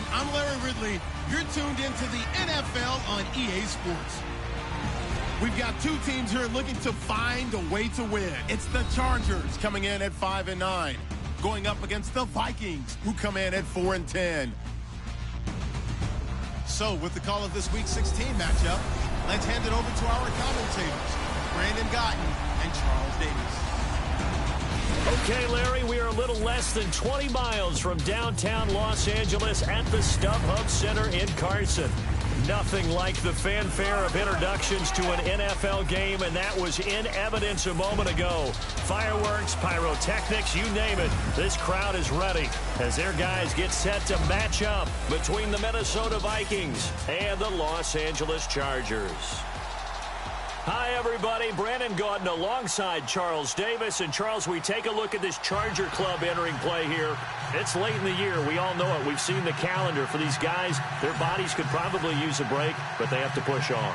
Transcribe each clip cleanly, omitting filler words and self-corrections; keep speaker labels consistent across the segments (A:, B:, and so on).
A: everyone. I'm Larry Ridley. You're tuned into the NFL on EA Sports. We've got two teams here looking to find a way to win. It's the Chargers coming in at 5-9, going up against the Vikings, who come in at 4-10. So, with the call of this Week 16 matchup, let's hand it over to our commentators, Brandon Gotton and Charles Davis.
B: Okay, Larry, we are a little less than 20 miles from downtown Los Angeles at the StubHub Center in Carson. Nothing like the fanfare of introductions to an NFL game, and that was in evidence a moment ago. Fireworks, pyrotechnics, you name it. This crowd is ready as their guys get set to match up between the Minnesota Vikings and the Los Angeles Chargers. Hi, everybody. Brandon Gordon alongside Charles Davis. And, Charles, we take a look at this Charger club entering play here. It's late in the year. We all know it. We've seen the calendar for these guys. Their bodies could probably use a break, but they have to push on.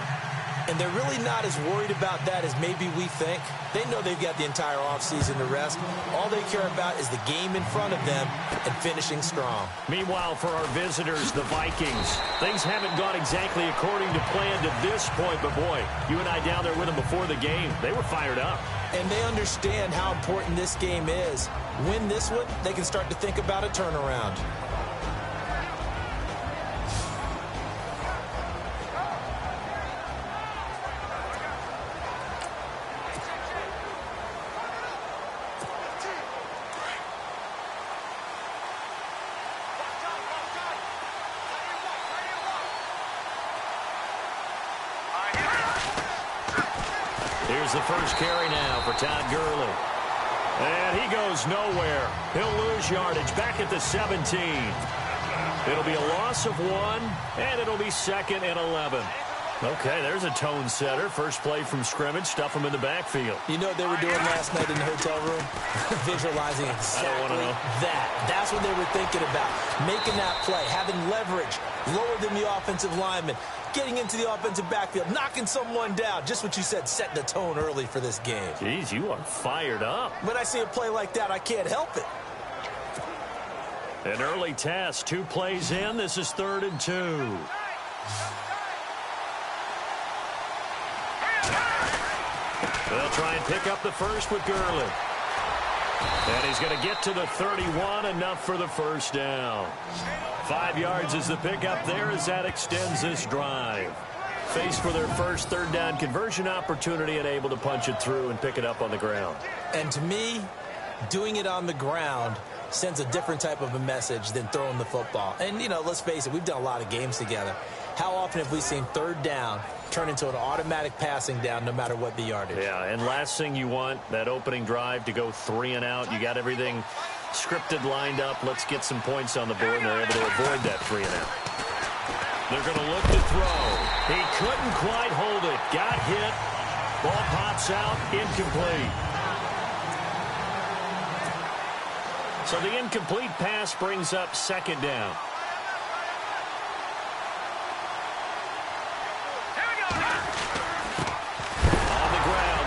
C: And they're really not as worried about that as maybe we think. They know they've got the entire offseason to rest. All they care about is the game in front of them and finishing strong.
B: Meanwhile, for our visitors, the Vikings, things haven't gone exactly according to plan to this point. But, boy, you and I down there with them before the game, they were fired up.
C: And they understand how important this game is. Win this one, they can start to think about a turnaround.
B: Here's the first carry now for Todd Gurley. And he goes nowhere. He'll lose yardage back at the 17. It'll be a loss of 1, and it'll be 2nd and 11. Okay, there's a tone setter. First play from scrimmage, stuff him in the backfield.
C: You know what they were doing last night in the hotel room? Visualizing exactly that. That's what they were thinking about. Making that play, having leverage, lower than the offensive lineman, getting into the offensive backfield, knocking someone down. Just what you said, setting the tone early for this game.
B: Jeez, you are fired up.
C: When I see a play like that, I can't help it.
B: An early test, 2 plays in. This is 3rd and 2. They'll try and pick up the first with Gurley. And he's going to get to the 31, enough for the first down. 5 yards is the pickup there as that extends this drive. Faced for their first 3rd down conversion opportunity and able to punch it through and pick it up on the ground.
C: And to me, doing it on the ground sends a different type of a message than throwing the football. And, you know, let's face it, we've done a lot of games together. How often have we seen 3rd down turn into an automatic passing down no matter what the yardage?
B: Yeah, and last thing you want, that opening drive to go 3 and out. You got everything scripted, lined up. Let's get some points on the board, and they're able to avoid that 3 and out. They're going to look to throw. He couldn't quite hold it. Got hit. Ball pops out. Incomplete. So the incomplete pass brings up 2nd down.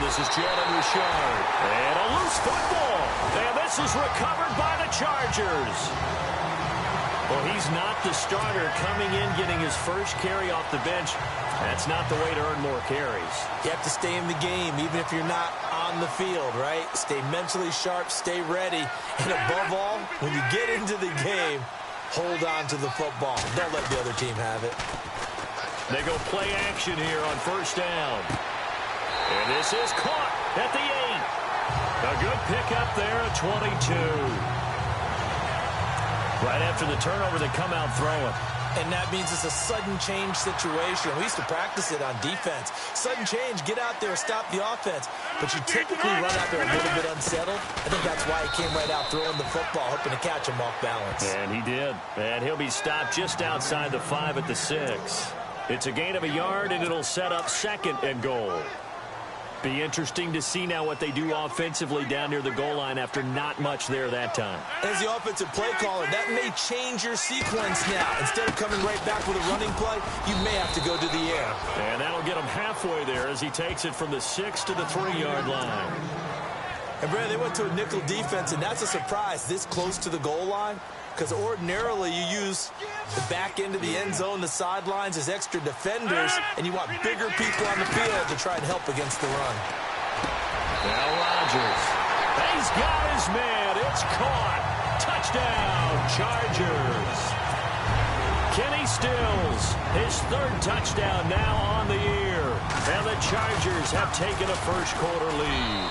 B: This is Jalen Richard. And a loose football. And this is recovered by the Chargers. Well, he's not the starter coming in, getting his first carry off the bench. That's not the way to earn more carries.
C: You have to stay in the game, even if you're not on the field, right? Stay mentally sharp, stay ready. And above all, when you get into the game, hold on to the football. Don't let the other team have it.
B: They go play action here on 1st down. And this is caught at the 8. A good pickup there at 22. Right after the turnover, they come out throwing.
C: And that means it's a sudden change situation. We used to practice it on defense. Sudden change, get out there, stop the offense. But you typically run out there a little bit unsettled. I think that's why he came right out throwing the football, hoping to catch him off balance.
B: And he did. And he'll be stopped just outside the 5 at the 6. It's a gain of a yard, and it'll set up 2nd and goal. Be interesting to see now what they do offensively down near the goal line after not much there that time.
C: As the offensive play caller, that may change your sequence now. Instead of coming right back with a running play, you may have to go to the air.
B: And that'll get him halfway there as he takes it from the 6 to the 3-yard line.
C: And, Brad, they went to a nickel defense, and that's a surprise this close to the goal line. because ordinarily you use the back end of the end zone, the sidelines as extra defenders, and you want bigger people on the field to try and help against the run.
B: Now Rodgers. He's got his man. It's caught. Touchdown, Chargers. Kenny Stills, his third touchdown now on the year. And the Chargers have taken a first-quarter lead.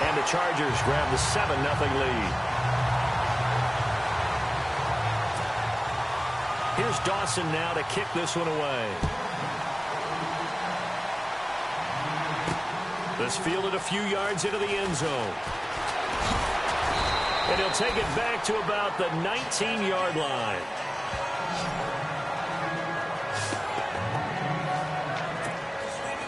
B: And the Chargers grab the 7-0 lead. Here's Dawson now to kick this one away. This fielded a few yards into the end zone. And he'll take it back to about the 19-yard line.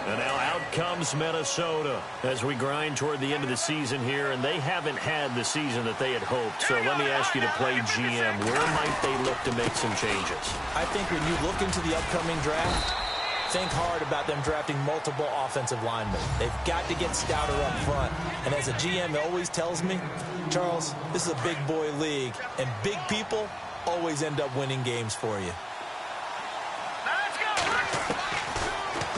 B: And now out comes Minnesota as we grind toward the end of the season here, and they haven't had the season that they had hoped. So let me ask you to play GM. Where might they look to make some changes?
C: I think when you look into the upcoming draft, think hard about them drafting multiple offensive linemen. They've got to get stouter up front. And as a GM always tells me, Charles, this is a big boy league, and big people always end up winning games for you.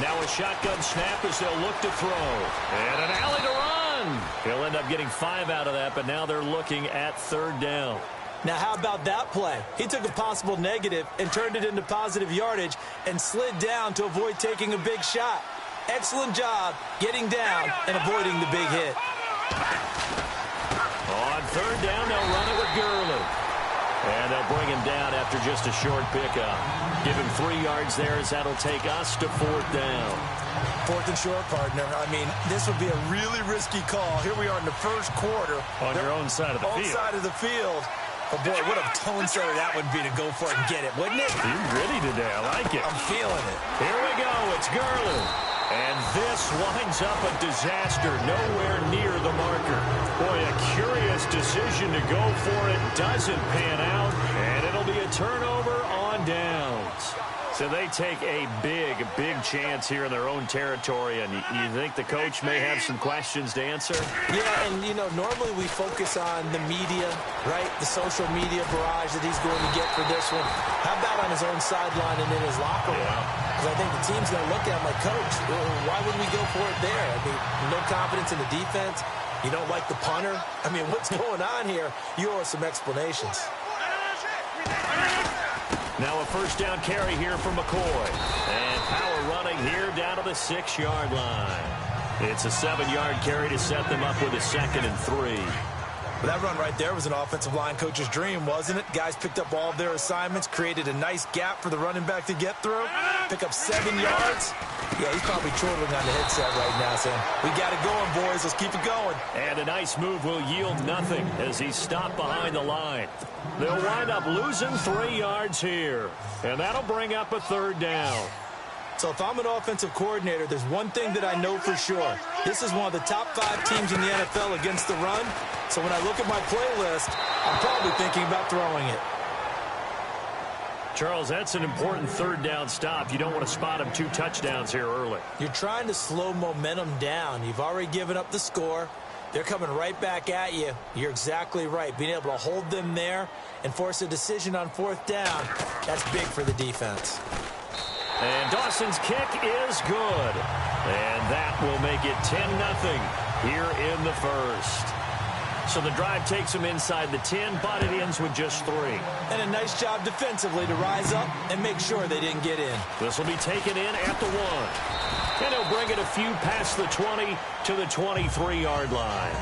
B: Now a shotgun snap as they'll look to throw. And an alley to run. He'll end up getting 5 out of that, but now they're looking at third down.
C: Now, how about that play? He took a possible negative and turned it into positive yardage and slid down to avoid taking a big shot. Excellent job getting down and avoiding the big hit.
B: On third down, they'll run it with Gurley. And they'll bring him down after just a short pickup. Give him 3 yards there as that'll take us to fourth down.
C: Fourth and short, partner. I mean, this would be a really risky call. Here we are in the first quarter.
B: On your own side of the field.
C: On side of the field. But, boy, what a tone setter that would be to go for it and get it, wouldn't it?
B: He's ready today. I like it.
C: I'm feeling it.
B: Here we go. It's Gurley. And this winds up a disaster. Nowhere near the marker. Boy, a curious decision to go for it. Doesn't pan out. And it'll be a turnover on downs. So they take a big chance here in their own territory. And you think the coach may have some questions to answer?
C: Yeah, and, you know, normally we focus on the media, right? The social media barrage that he's going to get for this one. How about on his own sideline and in his locker room? Because I think the team's going to look at him like, Coach, why would we go for it there? I mean, no confidence in the defense. You don't like the punter? I mean, what's going on here? You owe us some explanations.
B: Now a first down carry here from McCoy. And power running here down to the 6-yard line. It's a 7-yard carry to set them up with a 2nd and 3.
C: Well, that run right there was an offensive line coach's dream, wasn't it? Guys picked up all of their assignments, created a nice gap for the running back to get through, pick up 7 yards. Yeah, he's probably chortling on the headset right now, saying, we got it going, boys. Let's keep it going.
B: And a nice move will yield nothing as he's stopped behind the line. They'll wind up losing 3 yards here. And that'll bring up a third down.
C: So if I'm an offensive coordinator, there's one thing that I know for sure. This is one of the top 5 teams in the NFL against the run. So when I look at my playlist, I'm probably thinking about throwing it.
B: Charles, that's an important third down stop. You don't want to spot him 2 touchdowns here early.
C: You're trying to slow momentum down. You've already given up the score. They're coming right back at you. You're exactly right. Being able to hold them there and force a decision on fourth down, that's big for the defense.
B: And Dawson's kick is good. And that will make it 10-0 here in the first. So the drive takes them inside the 10, but it ends with just 3.
C: And a nice job defensively to rise up and make sure they didn't get in.
B: This will be taken in at the 1. And he'll bring it a few past the 20 to the 23-yard line.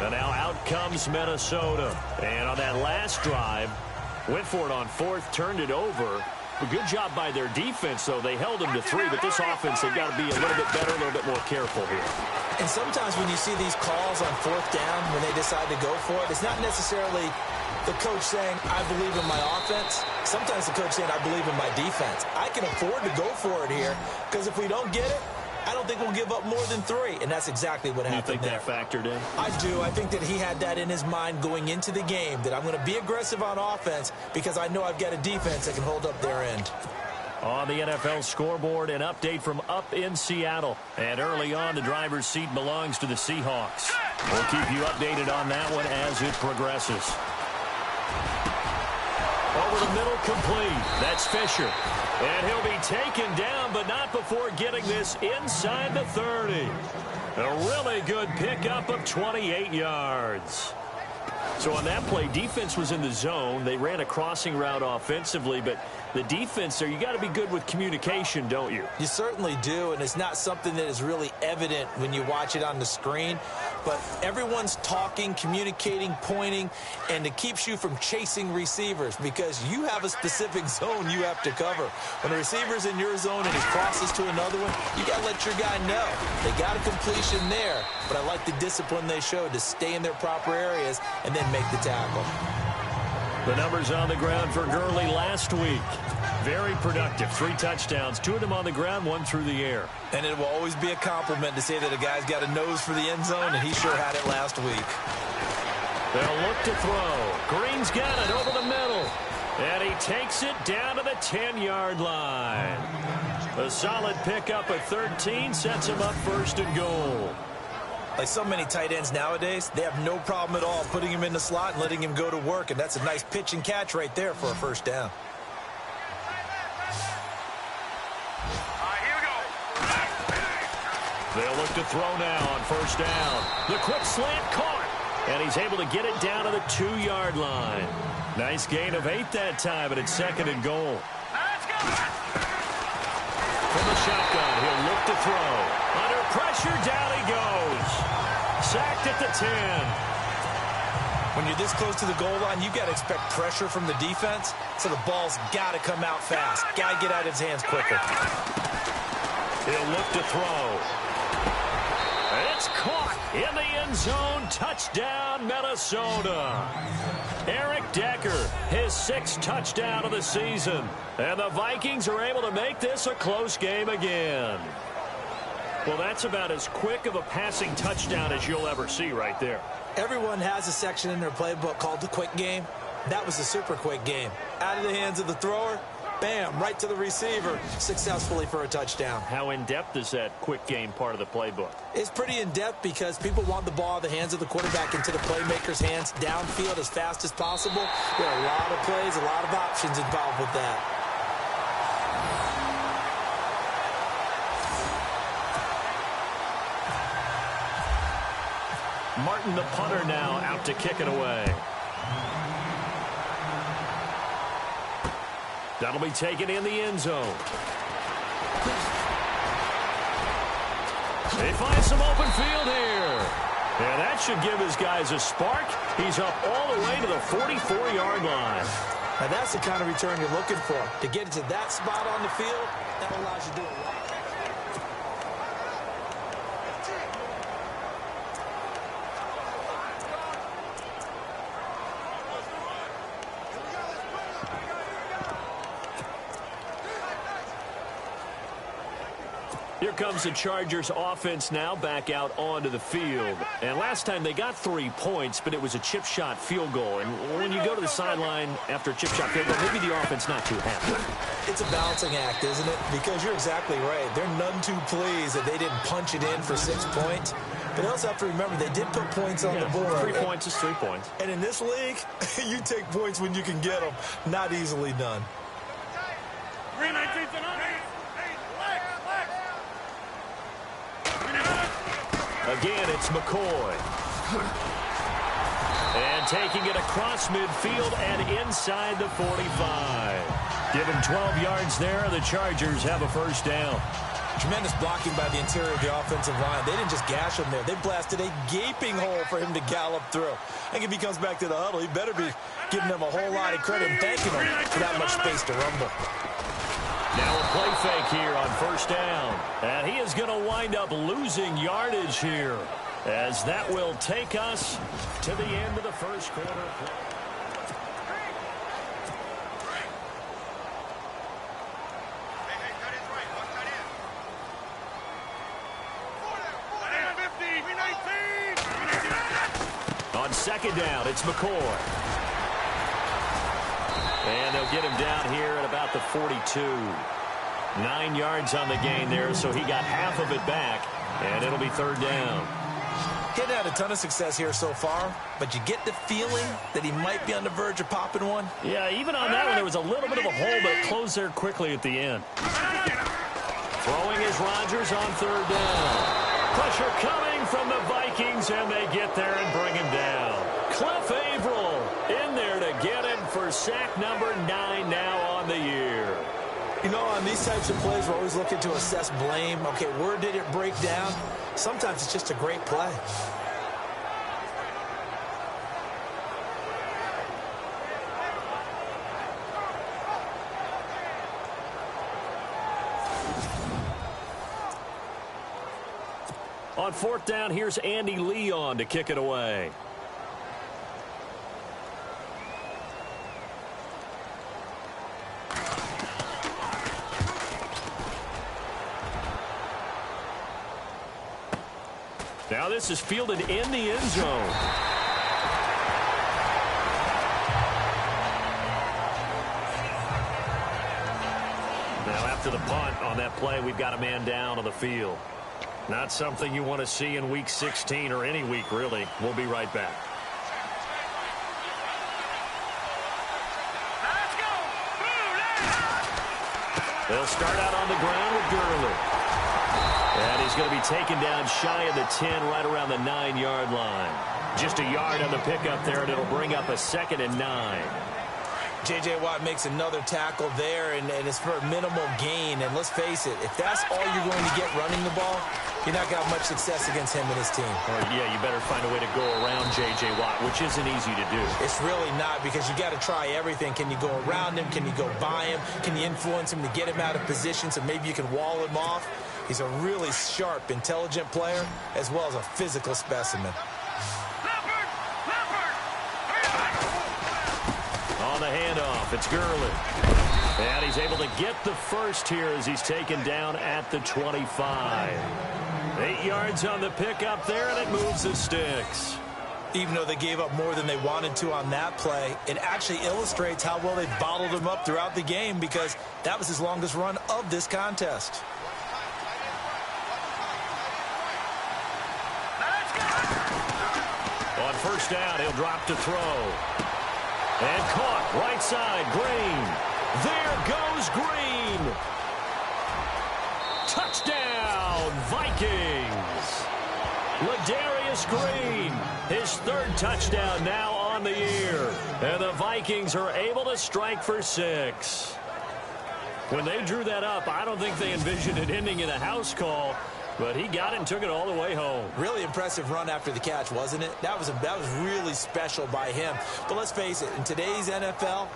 B: And now out comes Minnesota. And on that last drive, went for it on 4th, turned it over. A good job by their defense, though. They held them to 3, but this offense, they've got to be a little bit better, a little bit more careful here.
C: And sometimes when you see these calls on 4th down, when they decide to go for it, it's not necessarily the coach saying, I believe in my offense. Sometimes the coach saying, I believe in my defense. I can afford to go for it here, because if we don't get it, I don't think we'll give up more than 3, and that's exactly what happened there.
B: You think that factored in?
C: I do. I think that he had that in his mind going into the game, that I'm going to be aggressive on offense because I know I've got a defense that can hold up their end.
B: On the NFL scoreboard, an update from up in Seattle. And early on, the driver's seat belongs to the Seahawks. We'll keep you updated on that one as it progresses. Over the middle, complete. That's Fisher. And he'll be taken down, but not before getting this inside the 30. A really good pickup of 28 yards. So on that play, defense was in the zone. They ran a crossing route offensively, but the defense there, you got to be good with communication, don't you?
C: You certainly do, and it's not something that is really evident when you watch it on the screen. But everyone's talking, communicating, pointing, and it keeps you from chasing receivers because you have a specific zone you have to cover. When a receiver's in your zone and he crosses to another one, you got to let your guy know. They got a completion there, but I like the discipline they showed to stay in their proper areas and then make the tackle.
B: The numbers on the ground for Gurley last week. Very productive. 3 touchdowns, 2 of them on the ground, 1 through the air.
C: And it will always be a compliment to say that a guy's got a nose for the end zone, and he sure had it last week.
B: They'll look to throw. Green's got it over the middle. And he takes it down to the 10-yard line. A solid pickup at 13 sets him up first and goal.
C: Like so many tight ends nowadays, they have no problem at all putting him in the slot and letting him go to work, and that's a nice pitch and catch right there for a first down.
B: They'll look to throw now on first down. The quick slant caught, and he's able to get it down to the 2-yard line. Nice gain of 8 that time, but it's second and goal. From the shotgun, he'll look to throw. Under pressure, down he goes. Sacked at the 10.
C: When you're this close to the goal line, you've got to expect pressure from the defense, so the ball's got to come out fast. Got to get out of his hands quicker.
B: He'll look to throw. It's caught in the end zone. Touchdown, Minnesota. Eric Decker, his 6th touchdown of the season. And the Vikings are able to make this a close game again. Well, that's about as quick of a passing touchdown as you'll ever see right there.
C: Everyone has a section in their playbook called the quick game. That was a super quick game. Out of the hands of the thrower, bam, right to the receiver, successfully for a touchdown.
B: How in-depth is that quick game part of the playbook?
C: It's pretty in-depth because people want the ball out of the hands of the quarterback into the playmaker's hands downfield as fast as possible. There are a lot of plays, a lot of options involved with that.
B: Martin, the punter, now out to kick it away. That'll be taken in the end zone. They find some open field here. And that should give his guys a spark. He's up all the way to the 44-yard line.
C: Now that's the kind of return you're looking for. To get it to that spot on the field, that allows you to do a lot.
B: Here comes the Chargers offense now back out onto the field. And last time they got 3 points, but it was a chip shot field goal. And when you go to the sideline after a chip shot field goal, maybe the offense not too happy.
C: It's a balancing act, isn't it? Because you're exactly right. They're none too pleased that they didn't punch it in for 6 points. But they also have to remember they did put points on the board.
B: 3 points is 3 points.
C: And in this league, you take points when you can get them. Not easily done.
B: Again, it's McCoy. And taking it across midfield and inside the 45. Give him 12 yards there. The Chargers have a first down.
C: Tremendous blocking by the interior of the offensive line. They didn't just gash him there. They blasted a gaping hole for him to gallop through. I think if he comes back to the huddle, he better be giving them a whole lot of credit and thanking them for that much space to rumble.
B: Now a play fake here on first down. And he is going to wind up losing yardage here, as that will take us to the end of the first quarter. On second down, it's McCoy. And they'll get him down here at about the 42. 9 yards on the gain there, so he got half of it back, and it'll be third down.
C: Getting had a ton of success here so far, but you get the feeling that he might be on the verge of popping one.
B: Yeah, even on that one, there was a little bit of a hole, but it closed there quickly at the end. Throwing is Rodgers on third down. Pressure coming from the Vikings, and they get there and bring him down. Cliff Averill in there to get him for sack number 9 now on the year.
C: You know, on these types of plays, we're always looking to assess blame. Okay, where did it break down? Sometimes it's just a great play.
B: On fourth down, here's Andy Leon to kick it away. Now this is fielded in the end zone. Now after the punt on that play, we've got a man down on the field. Not something you want to see in Week 16 or any week, really. We'll be right back. They'll start out on the ground with Gurley. And he's going to be taken down shy of the 10, right around the 9-yard line. Just a yard on the pickup there, and it'll bring up a 2nd and 9.
C: J.J. Watt makes another tackle there, and it's for a minimal gain. And let's face it, if that's all you're going to get running the ball, you're not going to have much success against him and his team.
B: Yeah, you better find a way to go around J.J. Watt, which isn't easy to do.
C: It's really not, because you got to try everything. Can you go around him? Can you go by him? Can you influence him to get him out of position so maybe you can wall him off? He's a really sharp, intelligent player, as well as a physical specimen.
B: On the handoff, it's Gurley. And he's able to get the first here as he's taken down at the 25. 8 yards on the pickup there, and it moves the sticks.
C: Even though they gave up more than they wanted to on that play, it actually illustrates how well they bottled him up throughout the game, because that was his longest run of this contest.
B: On first down, he'll drop to throw. And caught, right side, Green. There goes Green. Touchdown, Vikings. Ladarius Green, his 3rd touchdown now on the year. And the Vikings are able to strike for 6. When they drew that up, I don't think they envisioned it ending in a house call. But he got it and took it all the way home. Really impressive run after the catch, wasn't it? That was really special by him. But let's face it, in today's NFL,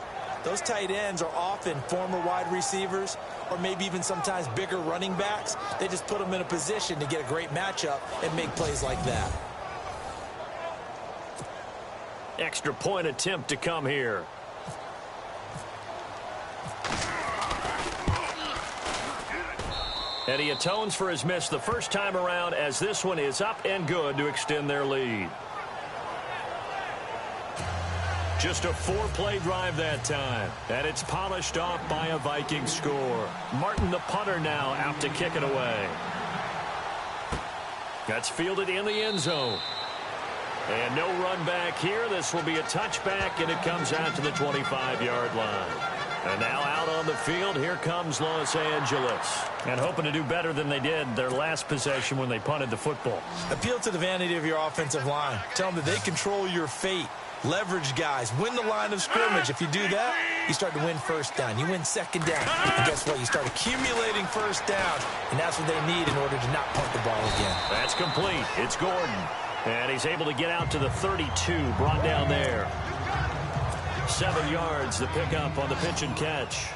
B: those tight ends are often former wide receivers or maybe even sometimes bigger running backs. They just put them in a position to get a great matchup and make plays like that. Extra point attempt to come here. And he atones for his miss the first time around, as this one is up and good to extend their lead. Just a 4-play drive that time, and it's polished off by a Viking score. Martin, the punter, now out to kick it away. That's fielded in the end zone. And no run back here. This will be a touchback, and it comes out to the 25-yard line. And now out on the field, here comes Los Angeles. And hoping to do better than they did their last possession when they punted the football. Appeal to the vanity of your offensive line. Tell them that they control your fate. Leverage guys. Win the line of scrimmage. If you do that, you start to win first down. You win second down. And guess what? You start accumulating first downs. And that's what they need in order to not punt the ball again. That's complete. It's Gordon. And he's able to get out to the 32. Brought down there. 7 yards, the pickup on the pitch and catch.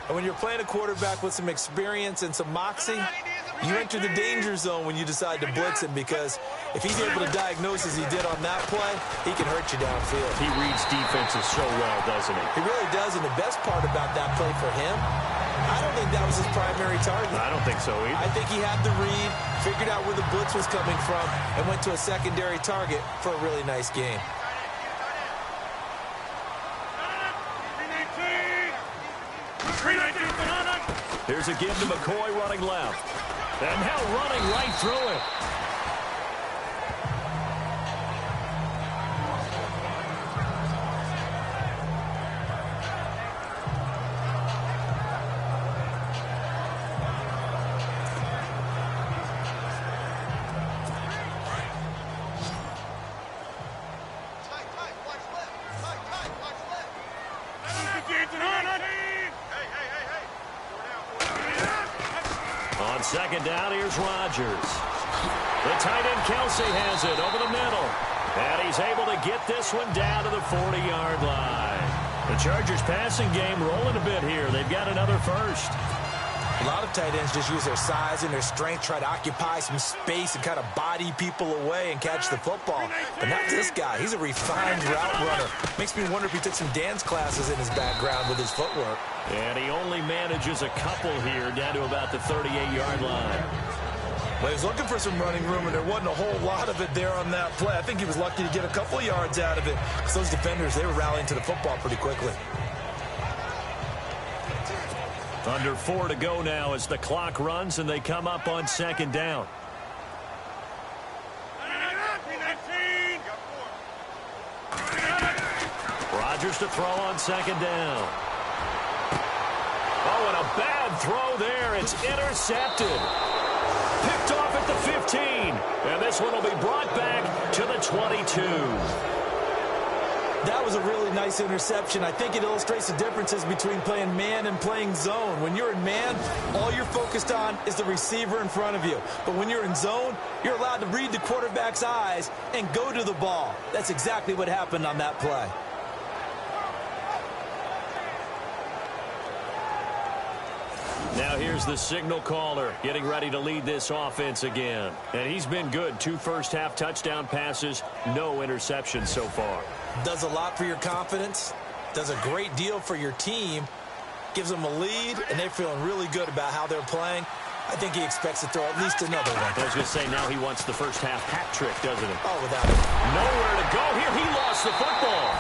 B: And when you're playing a quarterback with some experience and some moxie, you enter the danger zone when you decide to blitz him, because if he's able to diagnose as he did on that play, he can hurt you downfield. He reads defenses so well, doesn't he? He really does, and the best part about that play for him, I don't think that was his primary target. I don't think so either. I think he had the read, figured out where the blitz was coming from, and went to a secondary target for a really nice game. Here's a give to McCoy running left. And now running right through it. On second down, here's Rodgers. The tight end Kelsey has it over the middle. And he's able to get this one down to the 40-yard line. The Chargers passing game rolling a bit here. They've got another first.
C: A lot of tight ends just use their size and their strength, try to occupy some space and kind of body people away and catch the football. But not this guy. He's a refined route runner. Makes me wonder if he took some dance classes in his background with his footwork.
B: And he only manages a couple here down to about the 38-yard line.
C: Well, he was looking for some running room, and there wasn't a whole lot of it there on that play. I think he was lucky to get a couple yards out of it because those defenders, they were rallying to the football pretty quickly.
B: Under 4 to go now as the clock runs and they come up on second down. Rodgers to throw on second down. Oh, and a bad throw there. It's intercepted. Picked off at the 15. And this one will be brought back to the 22.
C: That was a really nice interception. I think it illustrates the differences between playing man and playing zone. When you're in man, all you're focused on is the receiver in front of you. But when you're in zone, you're allowed to read the quarterback's eyes and go to the ball. That's exactly what happened on that play.
B: Now here's the signal caller getting ready to lead this offense again. And he's been good. 2 first-half touchdown passes, no interceptions so far.
C: Does a lot for your confidence, does a great deal for your team, gives them a lead, and they're feeling really good about how they're playing. I think he expects to throw at least another one.
B: I was going to say, now he wants the first-half hat trick, doesn't he?
C: Oh, without it.
B: Nowhere to go here. He lost the football.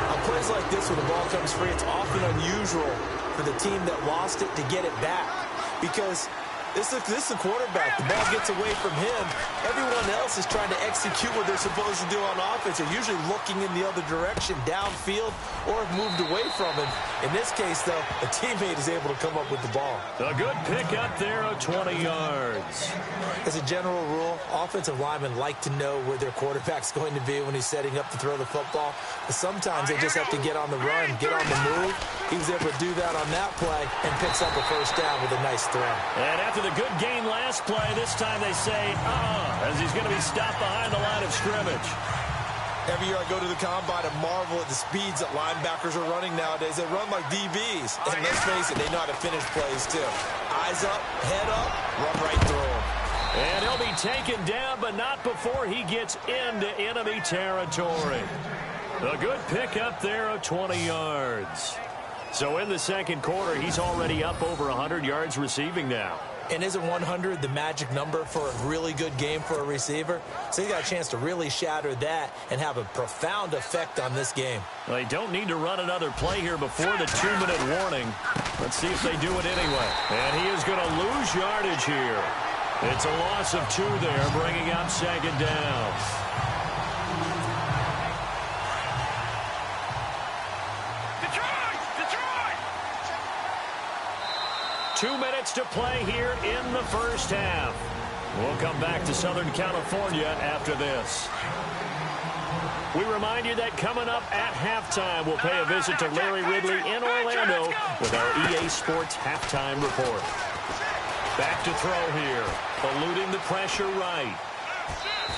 C: On plays like this, when the ball comes free, it's often unusual for the team that lost it to get it back because this is the quarterback. The ball gets away from him. Everyone else is trying to execute what they're supposed to do on offense. They're usually looking in the other direction, downfield, or have moved away from him. In this case, though, a teammate is able to come up with the ball.
B: A good pick up there of 20 yards.
C: As a general rule, offensive linemen like to know where their quarterback's going to be when he's setting up to throw the football. But sometimes they just have to get on the run, get on the move. He was able to do that on that play and picks up a first down with a nice throw.
B: And after the good gain last play, this time they say, as he's going to be stopped behind the line of scrimmage.
C: Every year I go to the combine and marvel at the speeds that linebackers are running nowadays. They run like DBs. And let's face it, they know how to finish plays too. Eyes up, head up, run right through them.
B: And he'll be taken down, but not before he gets into enemy territory. A good pick up there of 20 yards. So in the second quarter, he's already up over 100 yards receiving now.
C: And isn't 100 the magic number for a really good game for a receiver? So he's got a chance to really shatter that and have a profound effect on this game.
B: They don't need to run another play here before the 2-minute warning. Let's see if they do it anyway. And he is going to lose yardage here. It's a loss of 2 there, bringing up second down. Detroit! 2 minutes to play here in the first half. We'll come back to Southern California after this. We remind you that coming up at halftime, we'll pay a visit to Larry Ridley in Orlando with our EA Sports Halftime Report. Back to throw here, eluding the pressure right.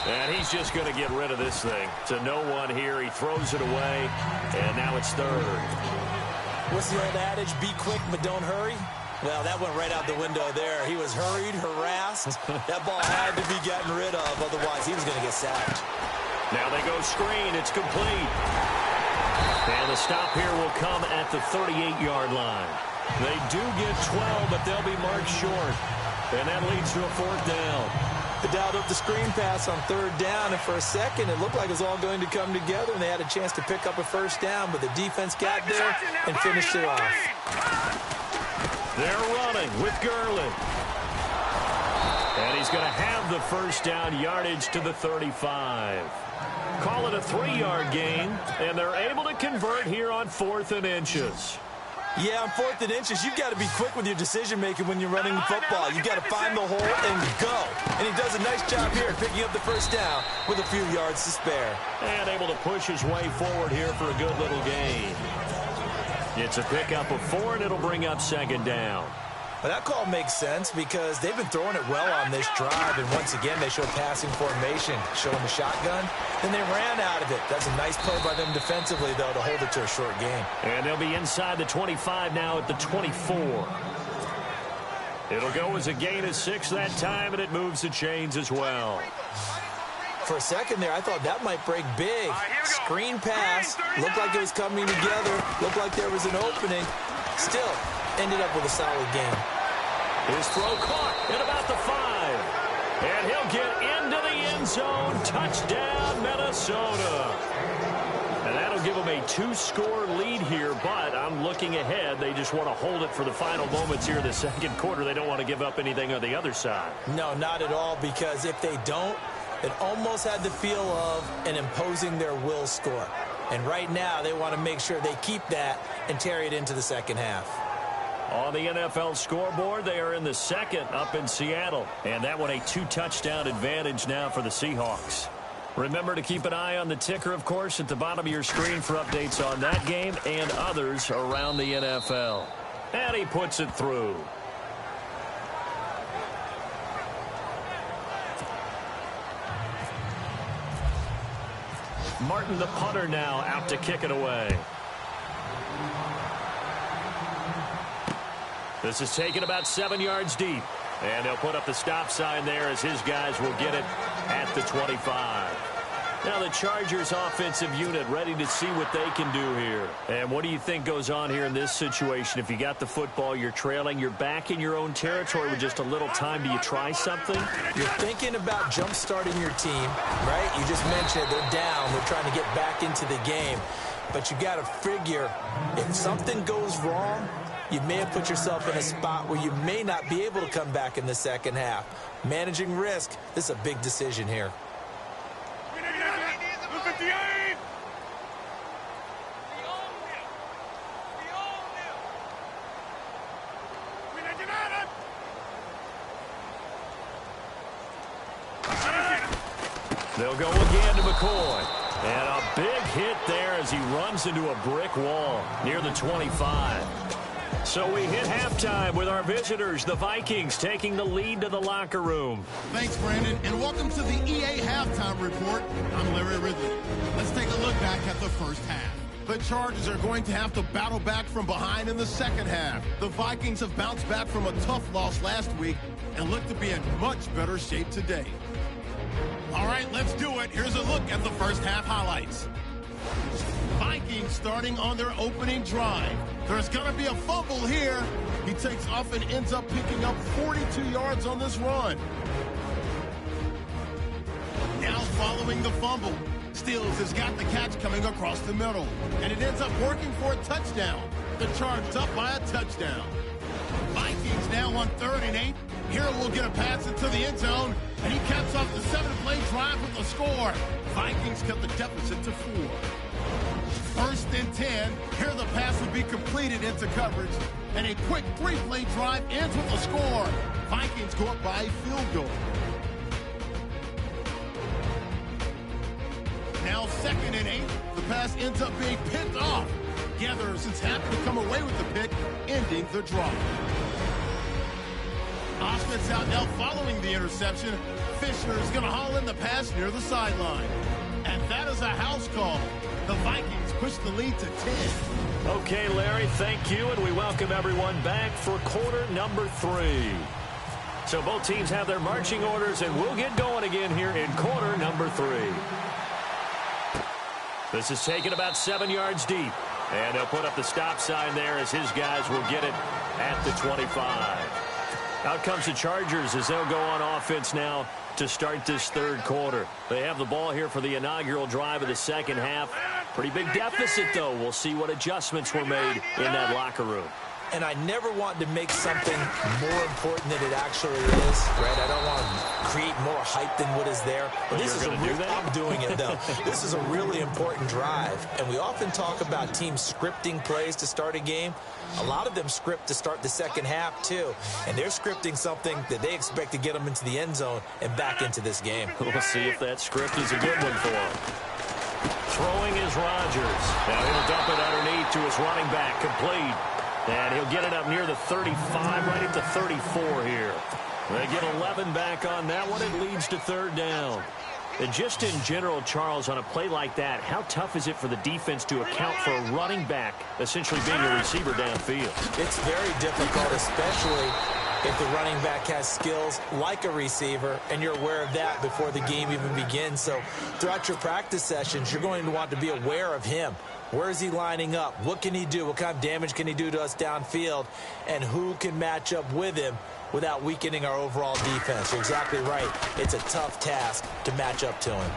B: And he's just going to get rid of this thing. To no one here, he throws it away, and now it's third.
C: What's the old adage, be quick but don't hurry? Well, that went right out the window there. He was hurried, harassed. That ball had to be gotten rid of, otherwise he was going to get sacked.
B: Now they go screen. It's complete. And the stop here will come at the 38-yard line. They do get 12, but they'll be marked short. And that leads to a fourth down.
C: They dialed up the screen pass on third down, and for a second, it looked like it was all going to come together, and they had a chance to pick up a first down, but the defense got there and finished it off.
B: They're running with Gurley. And he's going to have the first down yardage to the 35. Call it a 3-yard gain, and they're able to convert here on 4th and inches.
C: Yeah, on 4th and inches, you've got to be quick with your decision-making when you're running the football. You've got to find the hole and go. And he does a nice job here picking up the first down with a few yards to spare.
B: And able to push his way forward here for a good little gain. It's a pickup of 4, and it'll bring up 2nd down.
C: But that call makes sense because they've been throwing it well on this drive, and once again, they show passing formation, showing the shotgun, and they ran out of it. That's a nice play by them defensively, though, to hold it to a short gain.
B: And they'll be inside the 25 now at the 24. It'll go as a gain of 6 that time, and it moves the chains as well.
C: For a second there, I thought that might break big. Screen pass, looked like it was coming together, looked like there was an opening. Still, ended up with a solid game.
B: His throw caught at about the 5. And he'll get into the end zone. Touchdown, Minnesota. And that'll give them a 2-score lead here, but I'm looking ahead. They just want to hold it for the final moments here in the second quarter. They don't want to give up anything on the other side.
C: No, not at all, because if they don't, it almost had the feel of an imposing their will score. And right now, they want to make sure they keep that and carry it into the second half.
B: On the NFL scoreboard, they are in the second up in Seattle. And that one a 2-touchdown advantage now for the Seahawks. Remember to keep an eye on the ticker, of course, at the bottom of your screen for updates on that game and others around the NFL. And he puts it through. Martin, the punter, now out to kick it away. This is taken about 7 yards deep. And they'll put up the stop sign there as his guys will get it at the 25. Now the Chargers offensive unit ready to see what they can do here. And what do you think goes on here in this situation? If you got the football, you're trailing, you're back in your own territory with just a little time. Do you try something?
C: You're thinking about jump-starting your team, right? You just mentioned they're down. They're trying to get back into the game. But you got to figure if something goes wrong, you may have put yourself in a spot where you may not be able to come back in the second half. Managing risk, this is a big decision here.
B: They'll go again to McCoy. And a big hit there as he runs into a brick wall near the 25. So we hit halftime with our visitors, the Vikings, taking the lead to the locker room.
A: Thanks, Brandon, and welcome to the EA Halftime Report. I'm Larry Ridley. Let's take a look back at the first half. The Chargers are going to have to battle back from behind in the second half. The Vikings have bounced back from a tough loss last week and look to be in much better shape today. All right, let's do it. Here's a look at the first half highlights. Vikings starting on their opening drive. There's going to be a fumble here. He takes off and ends up picking up 42 yards on this run. Now following the fumble, Stills has got the catch coming across the middle, and it ends up working for a touchdown. The Chargers up by a touchdown. Vikings now on 3rd and 8. Here will get a pass into the end zone, and he caps off the 7-play drive with a score. Vikings cut the deficit to 4. 1st and 10. Here the pass will be completed into coverage, and a quick 3-play drive ends with a score. Vikings go up by a field goal. Now 2nd and 8. The pass ends up being picked off. Getherson's happy to come away with the pick, ending the drive. Offense out now following the interception. Fisher is going to haul in the pass near the sideline. And that is a house call. The Vikings push the lead to 10.
B: Okay, Larry, thank you, and we welcome everyone back for quarter number 3. So both teams have their marching orders, and we'll get going again here in quarter number 3. This is taken about 7 yards deep. And they'll put up the stop sign there as his guys will get it at the 25. Out comes the Chargers as they'll go on offense now to start this third quarter. They have the ball here for the inaugural drive of the second half. Pretty big deficit, though. We'll see what adjustments were made in that locker room.
C: And I never want to make something more important than it actually is, right? I don't want to create more hype than what is there. But this is I'm doing it, though. This is a really important drive. And we often talk about teams scripting plays to start a game. A lot of them script to start the second half, too. And they're scripting something that they expect to get them into the end zone and back into this game.
B: We'll see if that script is a good one for them. Throwing is Rodgers. Now he'll dump it underneath to his running back, complete. And he'll get it up near the 35, right at the 34 here. They get 11 back on that one. It leads to third down. And just in general, Charles, on a play like that, how tough is it for the defense to account for a running back essentially being a receiver downfield?
C: It's very difficult, especially if the running back has skills like a receiver, and you're aware of that before the game even begins. So throughout your practice sessions, you're going to want to be aware of him. Where is he lining up? What can he do? What kind of damage can he do to us downfield? And who can match up with him without weakening our overall defense? You're exactly right. It's a tough task to match up to him.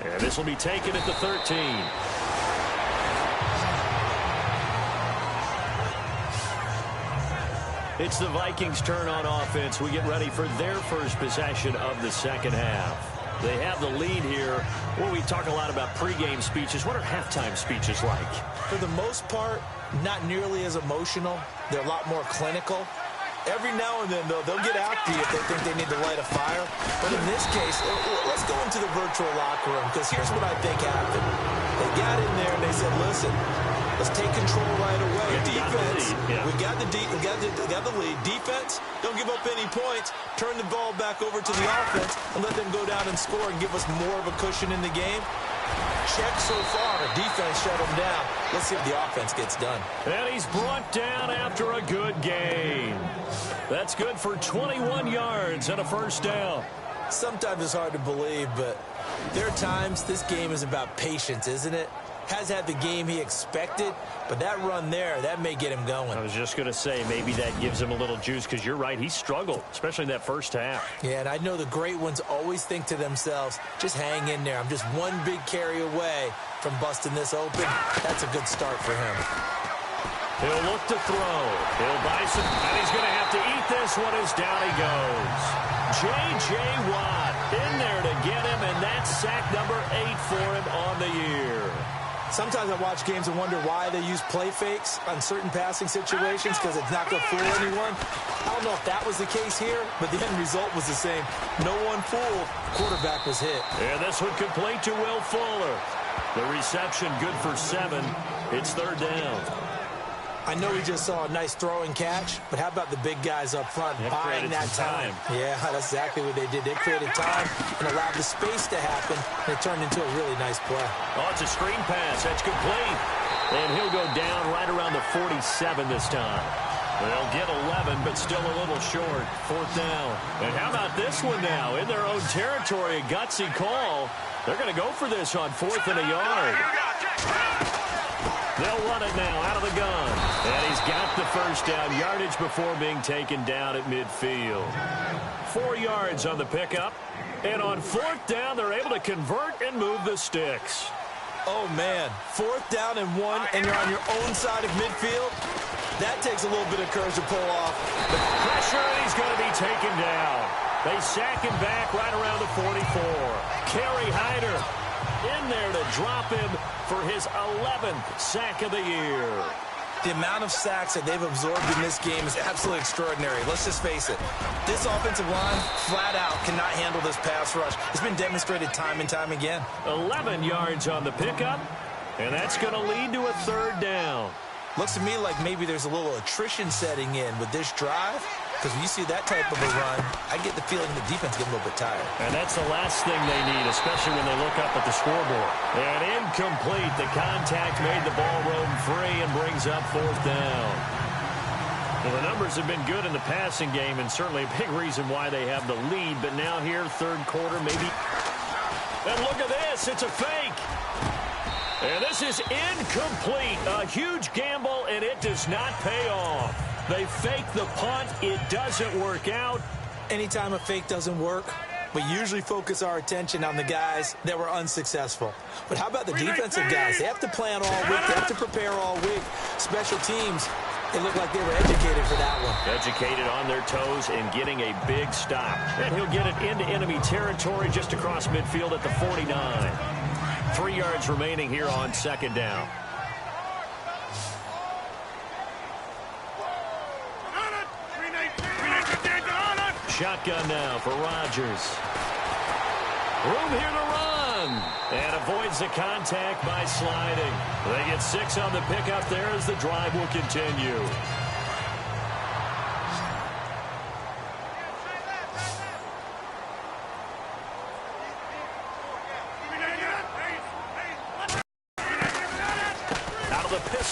B: And this will be taken at the 13. It's the Vikings' turn on offense. We get ready for their first possession of the second half. They have the lead here. Well, we talk a lot about pregame speeches. What are halftime speeches like?
C: For the most part, not nearly as emotional. They're a lot more clinical. Every now and then, though, they'll get after you if they think they need to light a fire. But in this case, let's go into the virtual locker room, because here's what I think happened. They got in there and they said, listen, let's take control right away. Defense, we got the lead. Defense, don't give up any points. Turn the ball back over to the offense and let them go down and score and give us more of a cushion in the game. Check so far. The defense shut him down. Let's see if the offense gets done.
B: And he's brought down after a good gain. That's good for 21 yards and a first down.
C: Sometimes it's hard to believe, but there are times this game is about patience, isn't it? Has had the game he expected, but that run there, that may get him going.
B: I was just going to say, maybe that gives him a little juice, because you're right, he struggled, especially in that first half.
C: Yeah, and I know the great ones always think to themselves, just hang in there. I'm just one big carry away from busting this open. That's a good start for him.
B: He'll look to throw. He'll buy some, and he's going to have to eat this one as down he goes. J.J. Watt in there to get him, and that's sack number 8 for him on the year.
C: Sometimes I watch games and wonder why they use play fakes on certain passing situations, because it's not going to fool anyone. I don't know if that was the case here, but the end result was the same. No one fooled. Quarterback was hit.
B: And this one complete to Will Fuller. The reception good for 7. It's third down.
C: I know we just saw a nice throw and catch, but how about the big guys up front buying that time? Yeah, that's exactly what they did. They created time and allowed the space to happen, and it turned into a really nice play.
B: Oh, it's a screen pass. That's complete. And he'll go down right around the 47 this time. They'll get 11, but still a little short. Fourth down. And how about this one now? In their own territory, a gutsy call. They're going to go for this on 4th and a yard. They'll run it now out of the gun. And he's got the first down, yardage before being taken down at midfield. 4 yards on the pickup. And on 4th down, they're able to convert and move the sticks.
C: Oh, man. 4th down and 1, and you're on your own side of midfield. That takes a little bit of courage to pull off.
B: The pressure, and he's going to be taken down. They sack him back right around the 44. Kerry Hyder in there to drop him for his 11th sack of the year.
C: The amount of sacks that they've absorbed in this game is absolutely extraordinary. Let's just face it. This offensive line, flat out, cannot handle this pass rush. It's been demonstrated time and time again.
B: 11 yards on the pickup, and that's going to lead to a third down.
C: Looks to me like maybe there's a little attrition setting in with this drive, because when you see that type of a run, I get the feeling the defense gets a little bit tired.
B: And that's the last thing they need, especially when they look up at the scoreboard. And incomplete. The contact made the ball roam free and brings up 4th down. Well, the numbers have been good in the passing game, and certainly a big reason why they have the lead. But now here, third quarter, maybe. And look at this. It's a fake. And this is incomplete. A huge gamble, and it does not pay off. They fake the punt. It doesn't work out.
C: Anytime a fake doesn't work, we usually focus our attention on the guys that were unsuccessful. But how about the defensive guys? They have to plan all week. They have to prepare all week. Special teams, it looked like they were educated for that one.
B: Educated on their toes and getting a big stop. And he'll get it into enemy territory just across midfield at the 49. 3 yards remaining here on second down. Shotgun now for Rodgers. Room here to run. And avoids the contact by sliding. They get 6 on the pickup there as the drive will continue.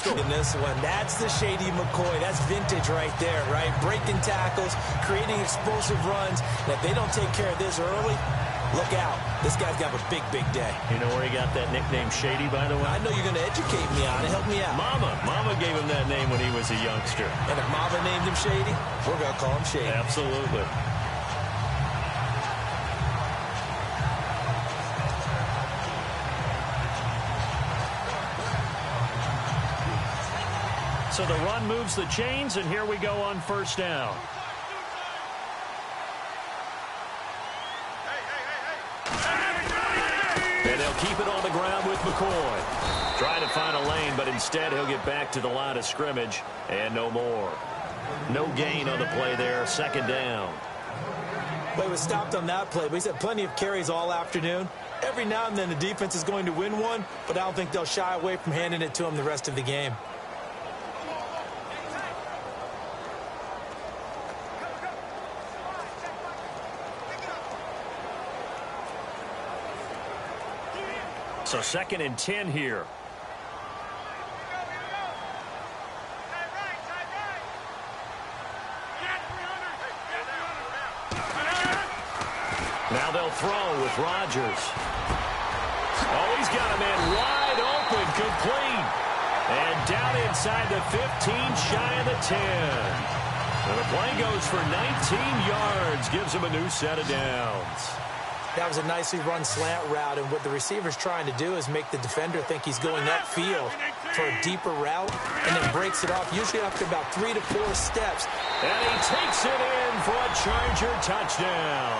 C: In this one, that's the Shady McCoy. That's vintage right there, right? Breaking tackles, creating explosive runs. And if they don't take care of this early, look out. This guy's got a big, big day.
B: You know where he got that nickname Shady, by the way?
C: I know you're going to educate me on it. Help me out.
B: Mama gave him that name when he was a youngster.
C: And if Mama named him Shady, we're going to call him Shady.
B: Absolutely. So the run moves the chains, and here we go on first down. And they'll keep it on the ground with McCoy. Trying to find a lane, but instead he'll get back to the line of scrimmage, and no more. No gain on the play there, second down.
C: Well, he was stopped on that play, but he's had plenty of carries all afternoon. Every now and then the defense is going to win one, but I don't think they'll shy away from handing it to him the rest of the game.
B: So 2nd and 10 here. Now they'll throw with Rodgers. Oh, he's got a man wide open, complete. And down inside the 15, shy of the 10. And the play goes for 19 yards, gives him a new set of downs.
C: That was a nicely run slant route, and what the receiver's trying to do is make the defender think he's going upfield for a deeper route, and then breaks it off, usually after about 3 to 4 steps.
B: And he takes it in for a Charger touchdown.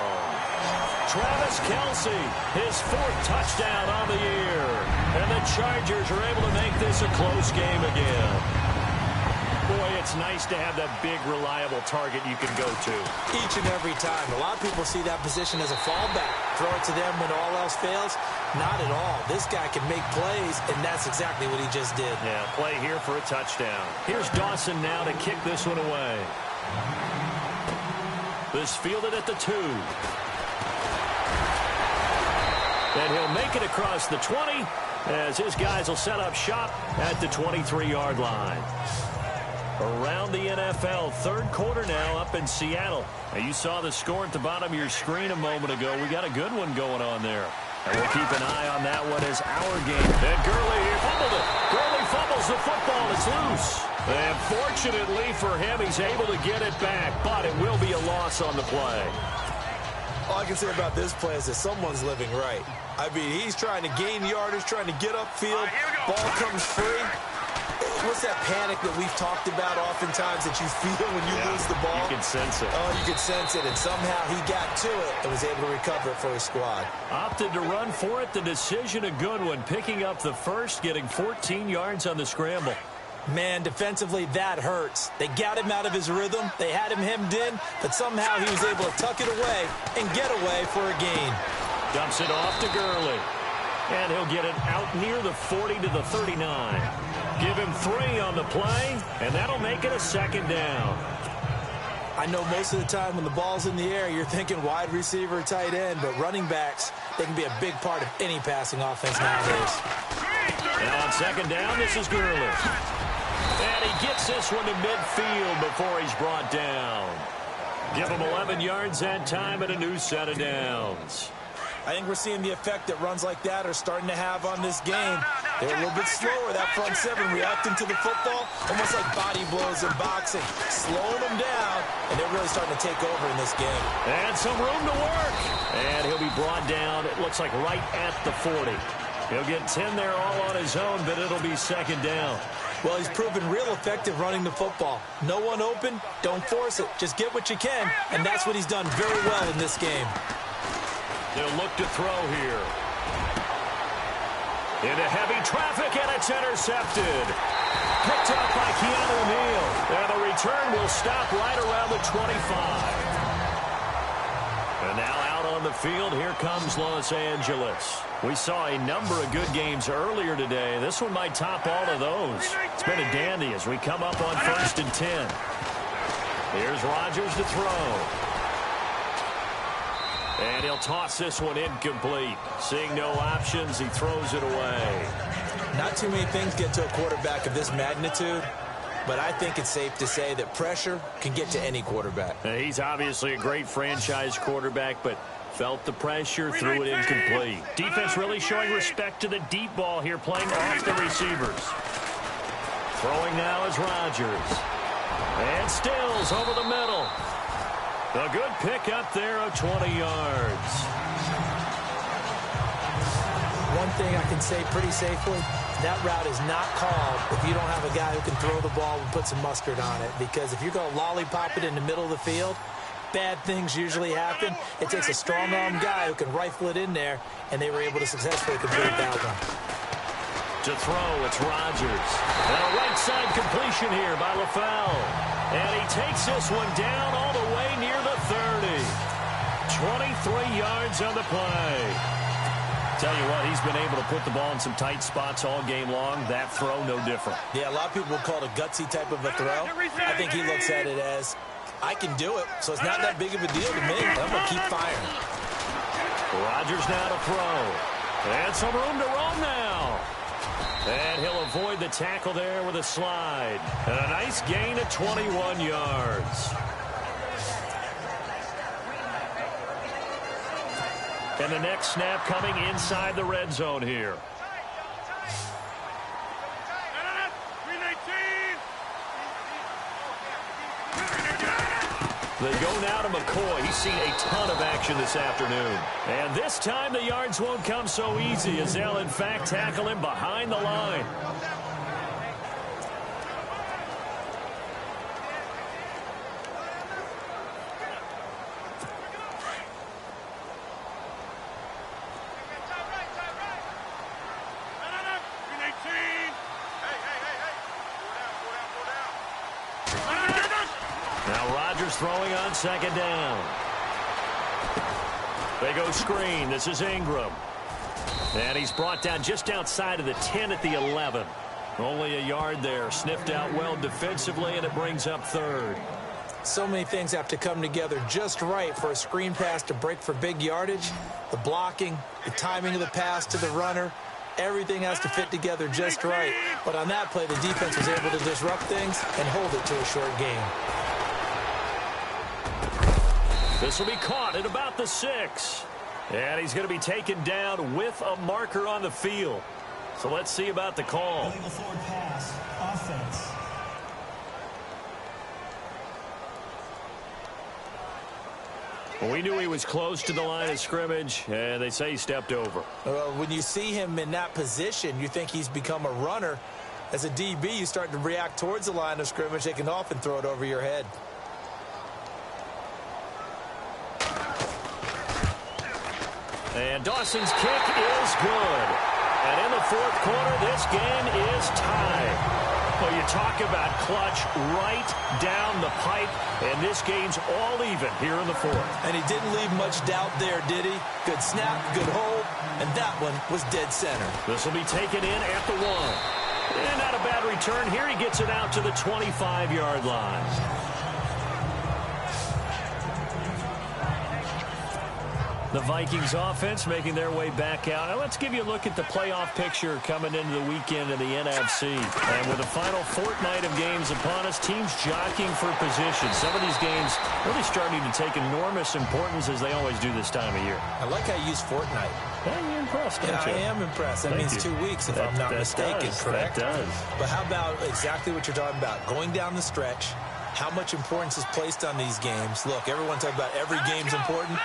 B: Travis Kelce, his 4th touchdown on the year. And the Chargers are able to make this a close game again. Boy, it's nice to have that big, reliable target you can go to.
C: Each and every time. A lot of people see that position as a fallback. Throw it to them when all else fails. Not at all. This guy can make plays, and that's exactly what he just did.
B: Yeah, play here for a touchdown. Here's Dawson now to kick this one away. This fielded at the 2. And he'll make it across the 20 as his guys will set up shop at the 23-yard line. Around the NFL, 3rd quarter now up in Seattle. Now you saw the score at the bottom of your screen a moment ago. We got a good one going on there. And we'll keep an eye on that one as our game. And Gurley fumbled it. Gurley fumbles the football. It's loose. And fortunately for him, he's able to get it back. But it will be a loss on the play.
C: All I can say about this play is that someone's living right. I mean, he's trying to gain yardage, trying to get upfield. Ball comes free. What's that panic that we've talked about oftentimes that you feel when you lose the ball?
B: You can sense it.
C: Oh, you can sense it, and somehow he got to it and was able to recover it for his squad.
B: Opted to run for it. The decision a good one. Picking up the first, getting 14 yards on the scramble.
C: Man, defensively, that hurts. They got him out of his rhythm. They had him hemmed in, but somehow he was able to tuck it away and get away for a gain.
B: Dumps it off to Gurley. And he'll get it out near the 40 to the 39. Give him 3 on the play, and that'll make it a 2nd down.
C: I know most of the time when the ball's in the air, you're thinking wide receiver, tight end, but running backs, they can be a big part of any passing offense nowadays.
B: Now on 2nd down, this is Gurley. And he gets this one to midfield before he's brought down. Give him 11 yards that time and a new set of downs.
C: I think we're seeing the effect that runs like that are starting to have on this game. They're a little bit slower, that front seven, reacting to the football, almost like body blows in boxing, slowing them down, and they're really starting to take over in this game.
B: And some room to work. And he'll be brought down, it looks like right at the 40. He'll get 10 there all on his own, but it'll be second down.
C: Well, he's proven real effective running the football. No one open, don't force it. Just get what you can, and that's what he's done very well in this game.
B: They'll look to throw here. Into heavy traffic, and it's intercepted. Picked up by Keanu Neal. And the return will stop right around the 25. And now out on the field, here comes Los Angeles. We saw a number of good games earlier today. This one might top all of those. It's been a dandy as we come up on 1st and 10. Here's Rodgers to throw. And he'll toss this one incomplete. Seeing no options, he throws it away.
C: Not too many things get to a quarterback of this magnitude, but I think it's safe to say that pressure can get to any quarterback.
B: He's obviously a great franchise quarterback, but felt the pressure, threw it incomplete. Defense really showing respect to the deep ball here, playing off the receivers. Throwing now is Rodgers. And Stills over the middle. A good pick up there of 20 yards.
C: One thing I can say pretty safely, that route is not called if you don't have a guy who can throw the ball and put some mustard on it. Because if you're going to lollipop it in the middle of the field, bad things usually happen. It takes a strong-arm guy who can rifle it in there, and they were able to successfully complete that one.
B: To throw, it's Rodgers. And a right side completion here by LaFell. And he takes this one down all the way near the 30. 23 yards on the play. Tell you what, he's been able to put the ball in some tight spots all game long. That throw, no different.
C: Yeah, a lot of people would call it a gutsy type of a throw. I think he looks at it as, I can do it, so it's not that big of a deal to me. I'm going to keep firing.
B: Rodgers now to throw. And some room to roam now. And he'll avoid the tackle there with a slide. And a nice gain of 21 yards. And the next snap coming inside the red zone here. They go now to McCoy. He's seen a ton of action this afternoon. And this time the yards won't come so easy as they'll in fact tackle him behind the line. Now Rodgers throwing on second down. They go screen. This is Ingram. And he's brought down just outside of the 10 at the 11. Only a yard there. Sniffed out well defensively, and it brings up third.
C: So many things have to come together just right for a screen pass to break for big yardage. The blocking, the timing of the pass to the runner, everything has to fit together just right. But on that play, the defense was able to disrupt things and hold it to a short game.
B: This will be caught at about the 6. And he's going to be taken down with a marker on the field. So let's see about the call.
D: Illegal forward pass, offense.
B: Well, we knew he was close to the line of scrimmage, and they say he stepped over.
C: When you see him in that position, you think he's become a runner. As a DB, you start to react towards the line of scrimmage. They can often throw it over your head.
B: And Dawson's kick is good. And in the fourth quarter, this game is tied. Well, you talk about clutch right down the pipe, and this game's all even here in the fourth.
C: And he didn't leave much doubt there, did he? Good snap, good hold, and that one was dead center.
B: This will be taken in at the 1. And not a bad return. Here he gets it out to the 25-yard line. The Vikings offense making their way back out. Now let's give you a look at the playoff picture coming into the weekend in the NFC. And with the final fortnight of games upon us, teams jockeying for position. Some of these games really starting to take enormous importance as they always do this time of year.
C: I like how you use fortnight.
B: Yeah, you're impressed, don't you?
C: I am impressed. That means 2 weeks, if I'm not mistaken, correct?
B: That does.
C: But how about exactly what you're talking about? Going down the stretch, how much importance is placed on these games? Look, everyone talks about every game's important.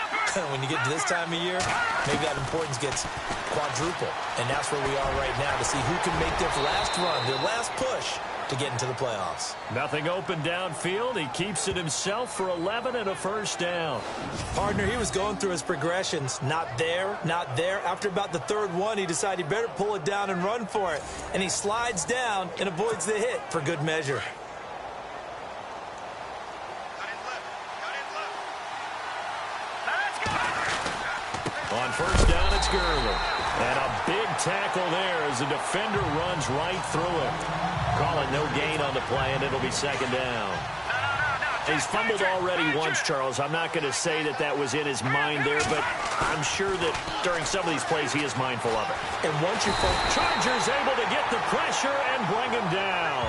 C: When you get to this time of year, maybe that importance gets quadruple. And that's where we are right now to see who can make their last run, their last push to get into the playoffs.
B: Nothing open downfield. He keeps it himself for 11 and a first down.
C: Partner, he was going through his progressions. Not there, not there. After about the third one, he decided he better pull it down and run for it. And he slides down and avoids the hit for good measure.
B: On first down, it's Gurley. And a big tackle there as the defender runs right through him. Call it no gain on the play, and it'll be second down. He's fumbled already once, Charles. I'm not going to say that that was in his mind there, but I'm sure that during some of these plays he is mindful of it.
C: And once you fall,
B: Chargers able to get the pressure and bring him down.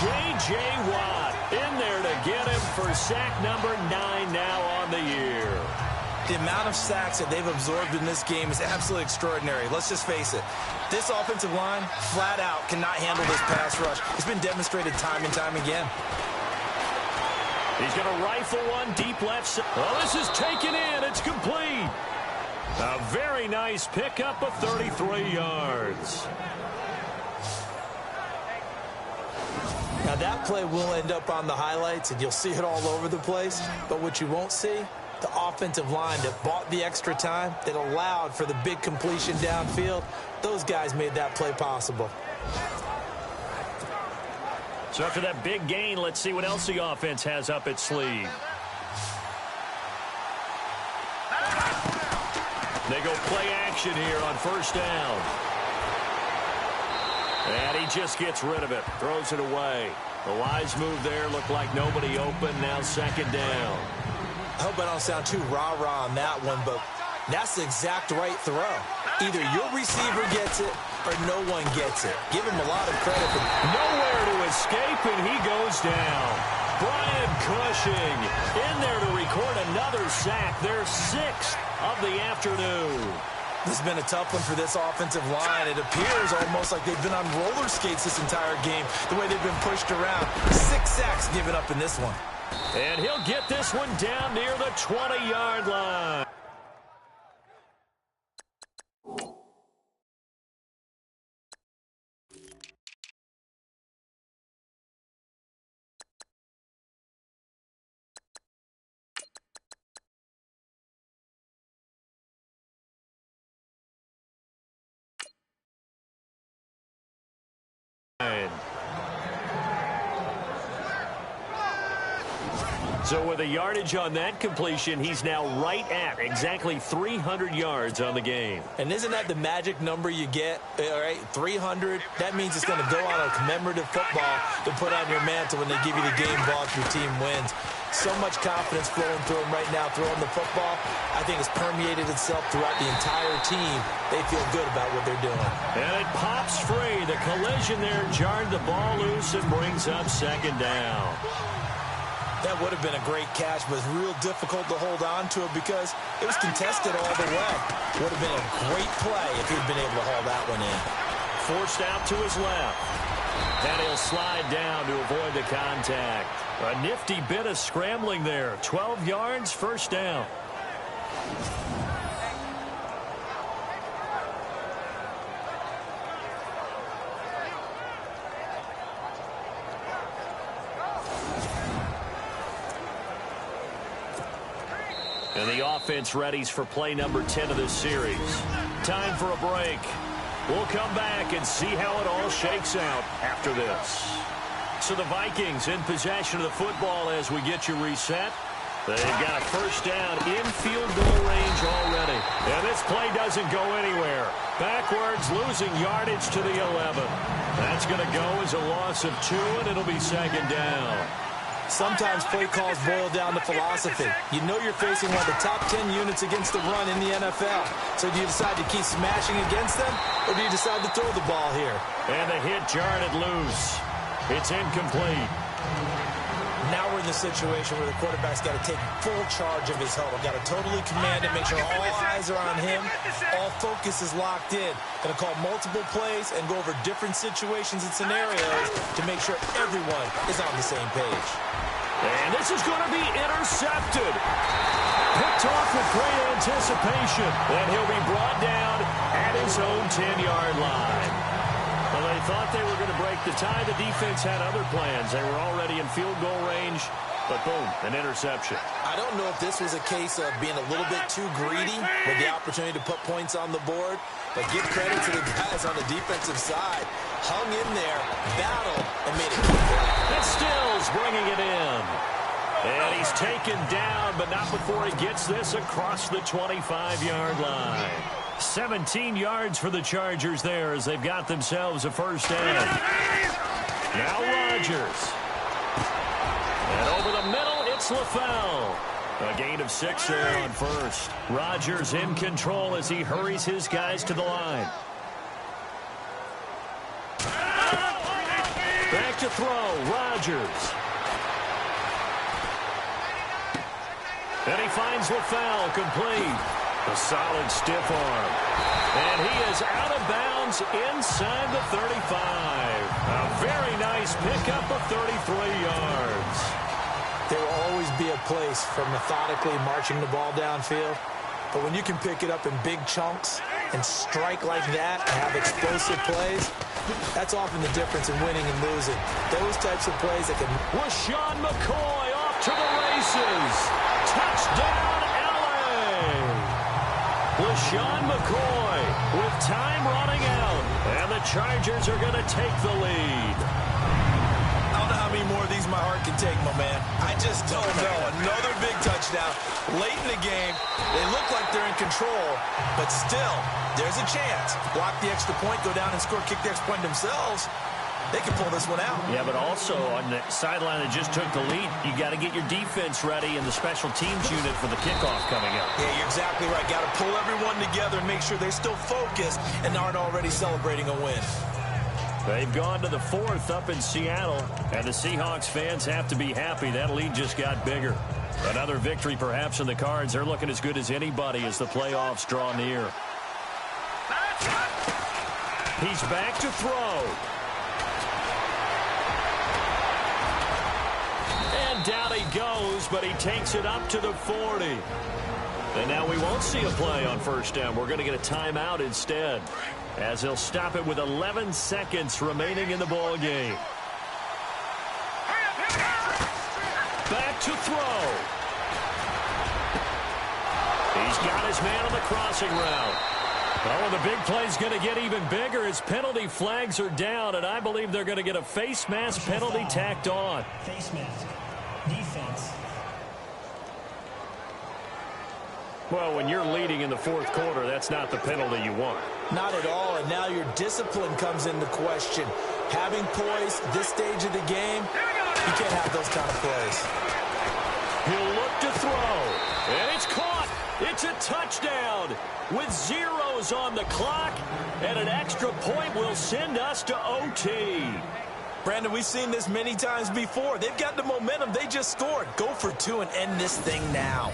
B: J.J. Watt in there to get him for sack number 9 now on the year.
C: The amount of sacks that they've absorbed in this game is absolutely extraordinary. Let's just face it. This offensive line, flat out, cannot handle this pass rush. It's been demonstrated time and time again.
B: He's going to rifle one deep left side. Well, this is taken in. It's complete. A very nice pickup of 33 yards.
C: Now, that play will end up on the highlights, and you'll see it all over the place. But what you won't see, the offensive line that bought the extra time, that allowed for the big completion downfield, those guys made that play possible.
B: So after that big gain, let's see what else the offense has up its sleeve. They go play action here on first down. And he just gets rid of it, throws it away. The wise move there, looked like nobody open, now second down.
C: I hope I don't sound too rah-rah on that one, but that's the exact right throw. Either your receiver gets it or no one gets it. Give him a lot of credit for
B: nowhere to escape, and he goes down. Brian Cushing in there to record another sack, their 6th of the afternoon.
C: This has been a tough one for this offensive line. It appears almost like they've been on roller skates this entire game, the way they've been pushed around. 6 sacks given up in this one.
B: And he'll get this one down near the 20-yard line. So with a yardage on that completion, he's now right at exactly 300 yards on the game.
C: And isn't that the magic number you get? All right, 300. That means it's going to go on a commemorative football to put on your mantle when they give you the game ball if your team wins. So much confidence flowing through him right now, throwing the football. I think it's permeated itself throughout the entire team. They feel good about what they're doing.
B: And it pops free. The collision there jarred the ball loose and brings up second down.
C: That would have been a great catch, but it's real difficult to hold on to it because it was contested all the way. Would have been a great play if he'd been able to haul that one in.
B: Forced out to his left. And he'll slide down to avoid the contact. A nifty bit of scrambling there. 12 yards, first down. And the offense readies for play number 10 of this series. Time for a break. We'll come back and see how it all shakes out after this. So the Vikings in possession of the football as we get you reset. They've got a first down in field goal range already. And this play doesn't go anywhere. Backwards, losing yardage to the 11. That's going to go as a loss of 2, and it'll be second down.
C: Sometimes play calls boil down to philosophy. You know you're facing one of the top 10 units against the run in the NFL. So do you decide to keep smashing against them, or do you decide to throw the ball here?
B: And the hit jarred it loose. It's incomplete.
C: Now we're in the situation where the quarterback's got to take full charge of his huddle. Got to totally command it, make sure all eyes are on him. All focus is locked in. Going to call multiple plays and go over different situations and scenarios to make sure everyone is on the same page.
B: And this is going to be intercepted. Picked off with great anticipation. And he'll be brought down at his own 10-yard line. Well, they thought they were going to break the tie. The defense had other plans. They were already in field goal range, but boom, an interception.
C: I don't know if this was a case of being a little bit too greedy with the opportunity to put points on the board, but give credit to the guys on the defensive side. Hung in there, battled, and made it play.
B: And Stills bringing it in. And he's taken down, but not before he gets this across the 25-yard line. 17 yards for the Chargers there as they've got themselves a first down. Now Rodgers. And over the middle, it's LaFell. A gain of 6 there on first. Rodgers in control as he hurries his guys to the line. Back to throw, Rodgers. And he finds LaFell complete. A solid stiff arm. And he is out of bounds inside the 35. A very nice pickup of 33 yards.
C: There will always be a place for methodically marching the ball downfield. But when you can pick it up in big chunks and strike like that and have explosive plays, that's often the difference in winning and losing. Those types of plays that can...
B: LaShawn McCoy off to the races. Touchdown, LA. LaShawn McCoy with time running out. And the Chargers are going to take the lead.
C: I don't know how many more of these my heart can take, my man. I just don't know. Another big touchdown late in the game. They look like they're in control, but still, there's a chance. Block the extra point, go down and score, kick the extra point themselves. They can pull this one out.
B: Yeah, but also on the sideline that just took the lead, you got to get your defense ready and the special teams unit for the kickoff coming up.
C: Yeah, you're exactly right. Got to pull everyone together and make sure they're still focused and aren't already celebrating a win.
B: They've gone to the 4th up in Seattle, and the Seahawks fans have to be happy. That lead just got bigger. Another victory perhaps in the cards. They're looking as good as anybody as the playoffs draw near. He's back to throw. And down he goes, but he takes it up to the 40. And now we won't see a play on first down. We're going to get a timeout instead, as he'll stop it with 11 seconds remaining in the ball game. Back to throw. He's got his man on the crossing route. Oh, the big play's going to get even bigger as penalty flags are down, and I believe they're going to get a face mask penalty tacked on.
D: Face mask. Defense.
B: Well, when you're leading in the 4th quarter, that's not the penalty you want.
C: Not at all, and now your discipline comes into question. Having poise this stage of the game, you can't have those kind of plays.
B: He'll look to throw, and it's caught. It's a touchdown with zeros on the clock, and an extra point will send us to OT.
C: Brandon, we've seen this many times before. They've got the momentum. They just scored. Go for 2 and end this thing now.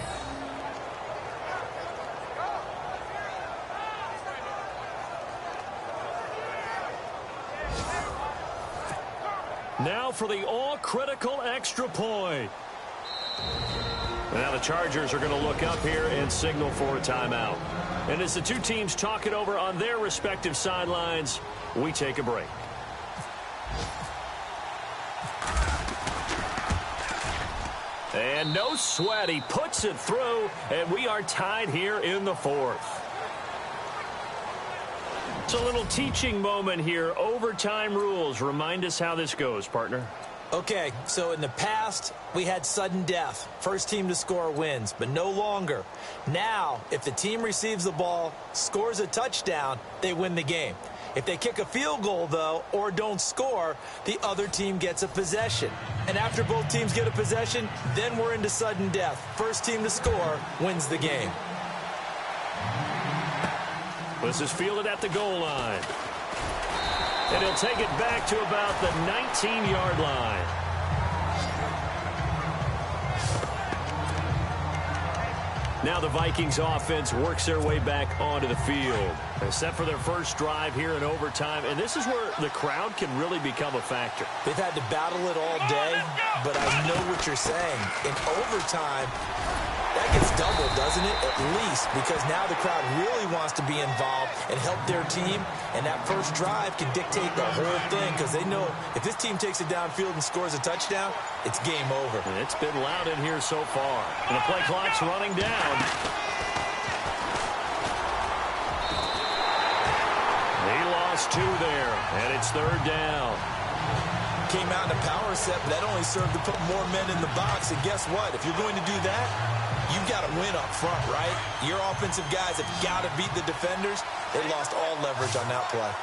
B: Now for the all-critical extra point. Now the Chargers are going to look up here and signal for a timeout. And as the two teams talk it over on their respective sidelines, we take a break. And no sweat. He puts it through, and we are tied here in the 4th. It's a little teaching moment here. Overtime rules. Remind us how this goes, partner.
C: Okay, so in the past, we had sudden death. First team to score wins, but no longer. Now, if the team receives the ball, scores a touchdown, they win the game. If they kick a field goal, though, or don't score, the other team gets a possession. And after both teams get a possession, then we're into sudden death. First team to score wins the game.
B: This is fielded at the goal line. And he'll take it back to about the 19-yard line. Now the Vikings offense works their way back onto the field. They're set for their first drive here in overtime, and this is where the crowd can really become a factor.
C: They've had to battle it all day, but I know what you're saying. In overtime, that gets doubled, doesn't it? At least, because now the crowd really wants to be involved and help their team, and that first drive can dictate the whole thing because they know if this team takes it downfield and scores a touchdown, it's game over.
B: And it's been loud in here so far. And the play clock's running down. He lost 2 there, and it's 3rd down.
C: Came out in a power set, but that only served to put more men in the box. And guess what? If you're going to do that, you've got to win up front, right? Your offensive guys have got to beat the defenders. They lost all leverage on that play.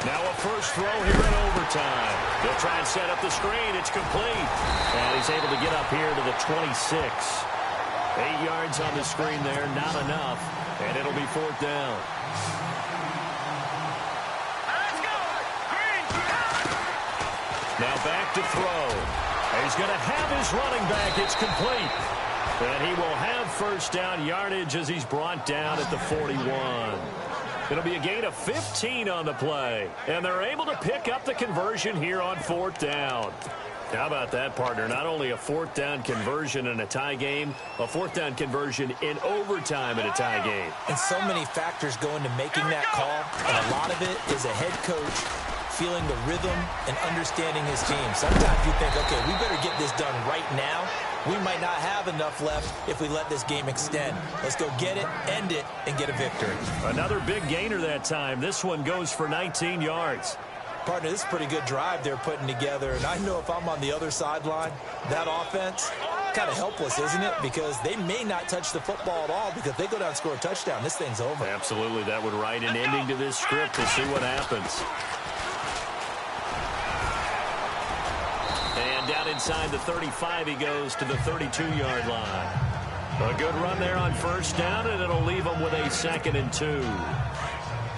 B: Now a first throw here in overtime. They'll try and set up the screen. It's complete. And he's able to get up here to the 26. 8 yards on the screen there, not enough. And it'll be 4th down. Now back to throw. He's going to have his running back. It's complete. And he will have first down yardage as he's brought down at the 41. It'll be a gain of 15 on the play. And they're able to pick up the conversion here on 4th down. How about that, partner? Not only a 4th down conversion in a tie game, a 4th down conversion in overtime in a tie game.
C: And so many factors go into making that call. And a lot of it is a head coach feeling the rhythm and understanding his team. Sometimes you think, okay, we better get this done right now. We might not have enough left if we let this game extend. Let's go get it, end it, and get a victory.
B: Another big gainer that time. This one goes for 19 yards.
C: Partner, this is a pretty good drive they're putting together. And I know if I'm on the other sideline, that offense, kind of helpless, isn't it? Because they may not touch the football at all because if they go down and score a touchdown, this thing's over.
B: Absolutely. That would write an ending to this script. We'll see what happens. And down inside the 35, he goes to the 32-yard line. A good run there on first down, and it'll leave him with a 2nd and 2.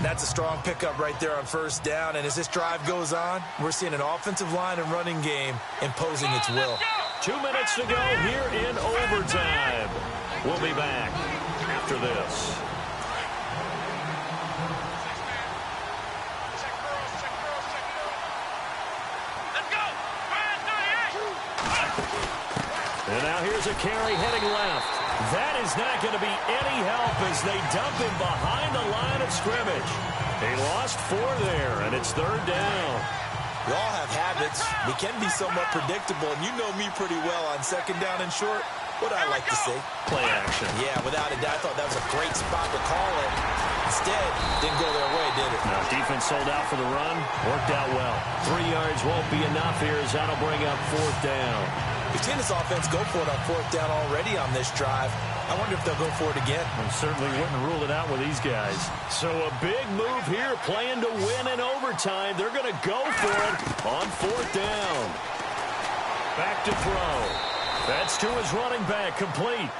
C: That's a strong pickup right there on first down. And as this drive goes on, we're seeing an offensive line and running game imposing its will.
B: 2 minutes to go here in overtime. We'll be back after this. And now here's a carry heading left. That is not going to be any help as they dump him behind the line of scrimmage. He lost 4 there, and it's 3rd down.
C: We all have habits. We can be somewhat predictable, and you know me pretty well on 2nd down and short. What I like to see.
B: Play action.
C: Yeah, without a doubt. I thought that was a great spot to call it. Instead, didn't go their way, did it?
B: No, defense sold out for the run. Worked out well. 3 yards won't be enough here as that'll bring up 4th down.
C: We've seen this offense go for it on 4th down already on this drive. I wonder if they'll go for it again.
B: I certainly wouldn't rule it out with these guys. So a big move here, playing to win in overtime. They're going to go for it on 4th down. Back to throw. That's to his running back, complete.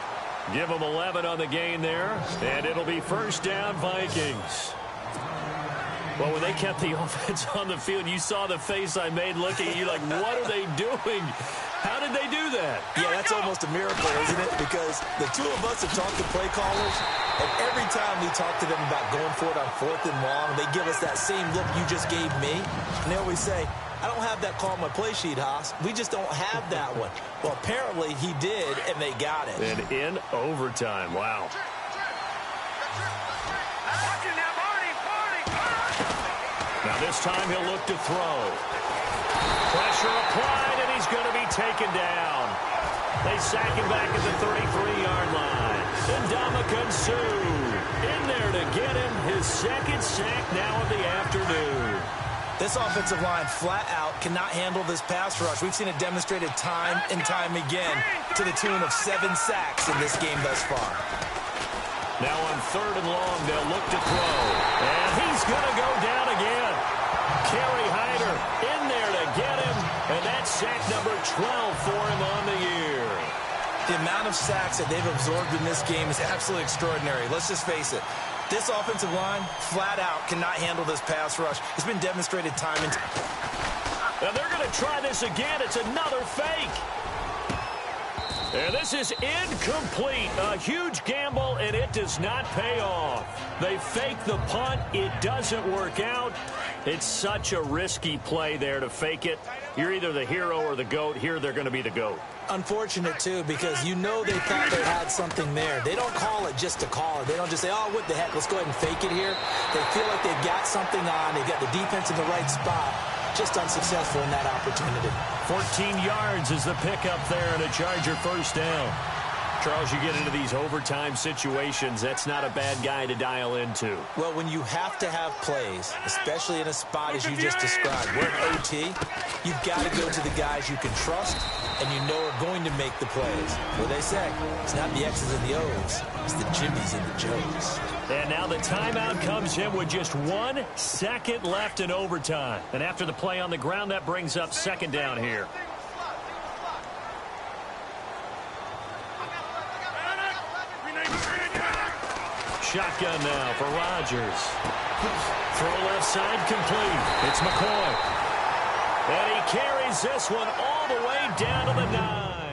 B: Give him 11 on the gain there, and it'll be first down, Vikings. Well, when they kept the offense on the field, you saw the face I made looking at you like, what are they doing? How did they do that?
C: Yeah, that's almost a miracle, isn't it? Because the two of us have talked to play callers, and every time we talk to them about going for it on 4th and long, they give us that same look you just gave me. And they always say, I don't have that call on my play sheet, Haas. We just don't have that one. Well, apparently he did, and they got it.
B: And in overtime, wow. Now this time he'll look to throw. Pressure applied, and he's going to be taken down. They sack him back at the 33-yard line. And Ndamukong Suh in there to get him his 2nd sack now of the afternoon.
C: This offensive line flat out cannot handle this pass rush. We've seen it demonstrated time and time again to the tune of 7 sacks in this game thus far.
B: Now on 3rd and long, they'll look to throw. And he's going to go down again. Kerry Hyder in there to get him. And that's sack number 12 for him on the year.
C: The amount of sacks that they've absorbed in this game is absolutely extraordinary. Let's just face it. This offensive line, flat out, cannot handle this pass rush. It's been demonstrated time and time.
B: And they're going to try this again. It's another fake. And this is incomplete. A huge gamble, and it does not pay off. They fake the punt. It doesn't work out. It's such a risky play there to fake it. You're either the hero or the GOAT. Here, they're going to be the GOAT.
C: Unfortunate, too, because you know they thought they had something there. They don't call it just to call it. They don't just say, oh, what the heck, let's go ahead and fake it here. They feel like they've got something on. They've got the defense in the right spot. Just unsuccessful in that opportunity.
B: 14 yards is the pickup there and a Charger first down. Charles, you get into these overtime situations, that's not a bad guy to dial into.
C: Well, when you have to have plays, especially in a spot as you just described, we're in OT, you've got to go to the guys you can trust and you know are going to make the plays. What they say, it's not the X's and the O's, it's the Jimmys and the Joes.
B: And now the timeout comes in with just 1 second left in overtime. And after the play on the ground, that brings up 2nd down here. Shotgun now for Rodgers. Throw left side complete. It's McCoy. And he carries this one all the way down to the 9.